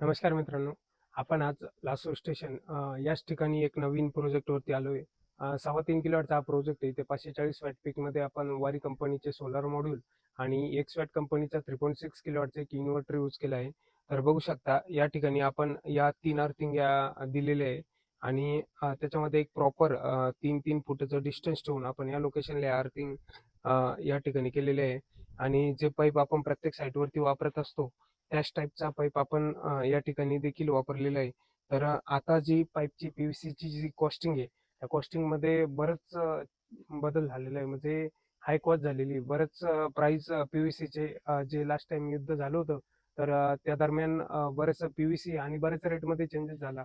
नमस्कार मित्रांनो. आपण आज लासूर स्टेशन याच ठिकाणी एक नवीन प्रोजेक्टवरती आलोय. 3.25 किलोवॅटचा हा प्रोजेक्ट आहे. इथे 540 वॅट पीकमध्ये आपण वारी कंपनीचे सोलर मॉड्यूल आणि एक्सवॅट कंपनीचा 3.6 किलोवॅटचा एक इन्व्हर्टर यूज केला आहे. तर बघू शकता या ठिकाणी आपण या 3 अर्थिंग या दिलेले आहे आणि त्याच्यामध्ये एक प्रॉपर 3-3 फुटाचं डिस्टन्स ठेवून आपण या लोकेशनला अर्थिंग या ठिकाणी केलेले आहे. आणि जे पाईप आपण प्रत्येक साईटवरती वापरत असतो त्याच टाईपचा पाईप आपण या ठिकाणी देखील वापरलेला आहे. तर आता जी पाईपची पीव्हीसीची जी कॉस्टिंग आहे त्या कॉस्टिंगमध्ये बरंच बदल झालेला आहे. म्हणजे हाय कॉस्ट झालेली आहे. बरंच प्राइस पीव्हीसीचे जे लास्ट टाइम युद्ध झालं होतं तर त्या दरम्यान बरेच पीव्हीसी आणि बऱ्याच रेटमध्ये चेंजेस झाला.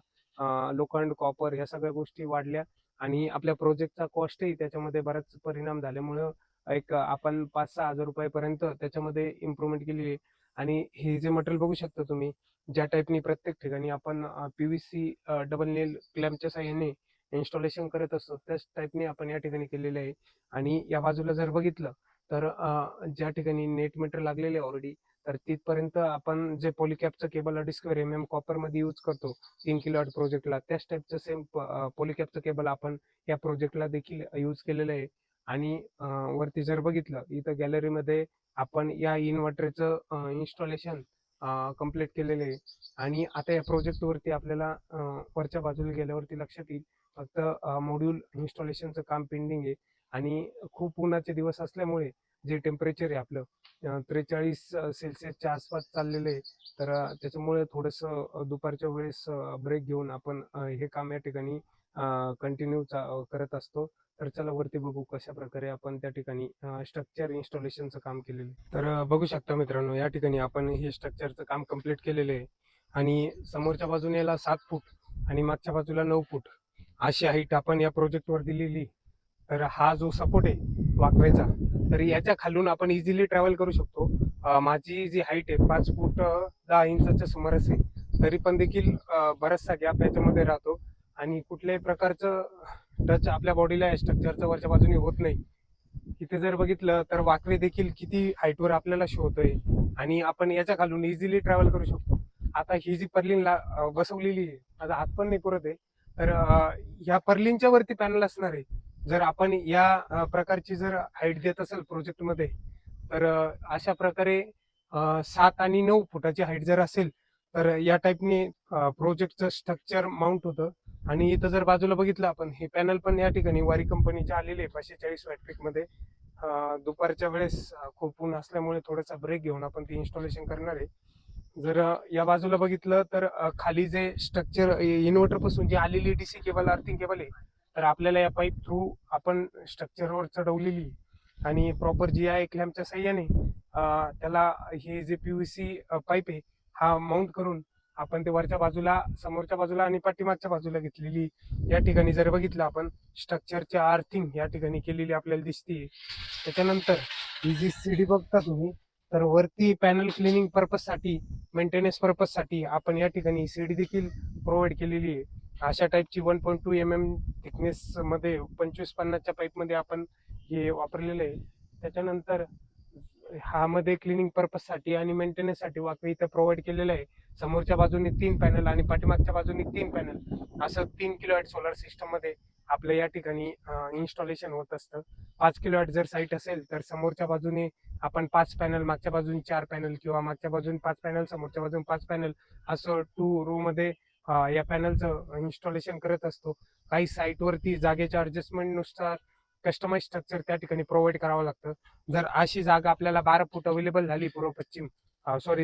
लोखंड, कॉपर ह्या सगळ्या गोष्टी वाढल्या आणि आपल्या प्रोजेक्टचा कॉस्टही त्याच्यामध्ये बराच परिणाम झाल्यामुळं एक आपण 5-6 हजार रुपयापर्यंत त्याच्यामध्ये इम्प्रूव्हमेंट केलेली आहे. आणि हे जे मटेरियल बघू शकता तुम्ही, ज्या टाईपनी प्रत्येक ठिकाणी आपण पीव्हीसी डबल नेल क्लॅम्पच्या साहाय्याने इन्स्टॉलेशन करत असतो त्याच टाईपने आपण या ठिकाणी केलेलं आहे. आणि या बाजूला जर बघितलं तर ज्या ठिकाणी नेट मीटर लागलेले आहे ऑलरेडी, तर तिथपर्यंत आपण जे पॉलिकॅपचं केबल 2.5 कॉपरमध्ये यूज करतो 3 किलोवॅट प्रोजेक्टला, त्याच टाईपचं सेम पॉलिकॅपचं केबल आपण या प्रोजेक्टला देखील यूज केलेलं आहे. आणि वरती जर बघितलं इथं गॅलरीमध्ये आपण या इन्व्हर्टरचं इन्स्टॉलेशन कम्प्लीट केलेले आहे. आणि आता या प्रोजेक्टवरती आपल्याला वरच्या बाजूला गेल्यावरती लक्षात येईल फक्त मॉड्यूल इन्स्टॉलेशनचं काम पेंडिंग आहे. आणि खूप उन्हाचे दिवस असल्यामुळे जे टेम्परेचर आहे आपलं 43 सेल्सिअसच्या आसपास चाललेलं आहे. तर त्याच्यामुळे थोडंसं दुपारच्या वेळेस ब्रेक घेऊन आपण हे काम या ठिकाणी कंटिन्यू करत असतो. तर चला वरती बघू कशा प्रकारे आपण त्या ठिकाणी स्ट्रक्चर इन्स्टॉलेशनचं काम केलेलं आहे. तर बघू शकता मित्रांनो, या ठिकाणी आपण हे स्ट्रक्चरचं काम कम्प्लीट केलेलं आहे. आणि समोरच्या बाजूने याला 7 फूट आणि मागच्या बाजूला 9 फूट अशी हाईट आपण या प्रोजेक्टवर दिलेली. तर हा जो सपोर्ट आहे वाकवेचा, तर याच्या खालून आपण इझिली ट्रॅव्हल करू शकतो. माझी जी हाईट आहे 5 फूट 10 इंचाच्या सुमारास आहे, तरी पण देखील बराचसा गॅप याच्यामध्ये राहतो आणि कुठल्याही प्रकारचं टच आपल्या बॉडीला स्ट्रक्चरच्या वरच्या बाजूने होत नाही. इथे जर बघितलं तर वाकवे देखील किती हाईटवर आपल्याला शो होतोय आणि आपण याच्या खालून इझिली ट्रॅव्हल करू शकतो. आता ही जी पर्लिन बसवलेली आहे, माझा हात पण नाही पुरत आहे, तर ह्या पर्लिनच्या वरती पॅनल असणार आहे. जर आपण या प्रकारची जर हाईट देत असेल प्रोजेक्टमध्ये, तर अशा प्रकारे 7 आणि 9 फुटाची हाईट जर असेल तर या टाईपने प्रोजेक्टचं स्ट्रक्चर माउंट होतं. आणि इथं जर बाजूला बघितलं आपण, हे पॅनल पण या ठिकाणी वारी कंपनीचे आलेले आहे 540 वॅट पीक मध्ये. दुपारच्या वेळेस खूप ऊन असल्यामुळे थोडासा ब्रेक घेऊन आपण ते इन्स्टॉलेशन करणार आहे. जर या बाजूला बघितलं तर खाली जे स्ट्रक्चर इन्व्हर्टर पासून जी आलेली डीसी केबल अर्थिंग केबल आहे, तर आपल्याला या पाईप थ्रू आपण स्ट्रक्चरवर चढवलेली आणि प्रॉपर जी आहे क्लॅम्पच्या साह्याने त्याला हे जे पीव्हीसी पाईप आहे हा माउंट करून आपण ते वरच्या बाजूला, समोरच्या बाजूला आणि पाठीमागच्या बाजूला घेतलेली. या ठिकाणी जर बघितलं आपण स्ट्रक्चरची आर्थिंग या ठिकाणी केलेली आपल्याला दिसते. त्याच्यानंतर ही जी सीडी बघता तुम्ही, तर वरती पॅनल क्लिनिंग पर्पजसाठी, मेंटेनन्स पर्पजसाठी आपण या ठिकाणी सीडी देखील प्रोव्हाइड केलेली आहे. अशा टाईपची 1.2 थिकनेस मध्ये 25-50च्या पाईपमध्ये आपण हे वापरलेलं आहे. त्याच्यानंतर हा मध्ये क्लिनिंग पर्पजसाठी आणि मेंटेनन्ससाठी वाकवे इथं प्रोव्हाइड केलेलं आहे. समोरच्या बाजूने 3 पॅनल आणि पाठीमागच्या बाजूने 3 पॅनल, असं 3 किलोवॅट सोलर सिस्टम मध्ये आपल्या या ठिकाणी इन्स्टॉलेशन होत असतं. 5 किलोवॅट जर साईट असेल तर समोरच्या बाजूने आपण 5 पॅनल, मागच्या बाजूने 4 पॅनल किंवा मागच्या बाजूने 5 पॅनल, समोरच्या बाजूने 5 पॅनल, असं 2 रो मध्ये या पॅनलचं इन्स्टॉलेशन करत असतो. काही साईटवरती जागेच्या ऍडजस्टमेंटनुसार कस्टमाइज स्ट्रक्चर त्या ठिकाणी प्रोव्हाइड करावं लागतं. जर अशी जागा आपल्याला 12 फूट अवेलेबल झाली पूर्व पश्चिम,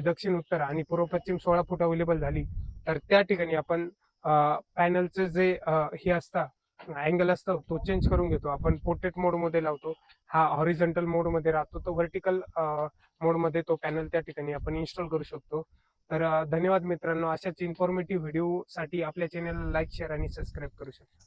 दक्षिण उत्तर आणि पूर्व पश्चिम 16 फूट अवेलेबल झाली, तर त्या ठिकाणी आपण पॅनलचं जे हे असतं अँगल असतं तो चेंज करून घेतो. आपण पोर्ट्रेट मोड मध्ये लावतो, हा हॉरिझॉन्टल मोड मध्ये राहतो, तो व्हर्टिकल मोड मध्ये तो पॅनल त्या ठिकाणी आपण इन्स्टॉल करू शकतो. तर धन्यवाद मित्रांनो. अशाच इन्फॉर्मेटिव्ह व्हिडिओ साठी आपल्या चॅनलला लाईक, शेअर आणि सबस्क्राईब करू शकता.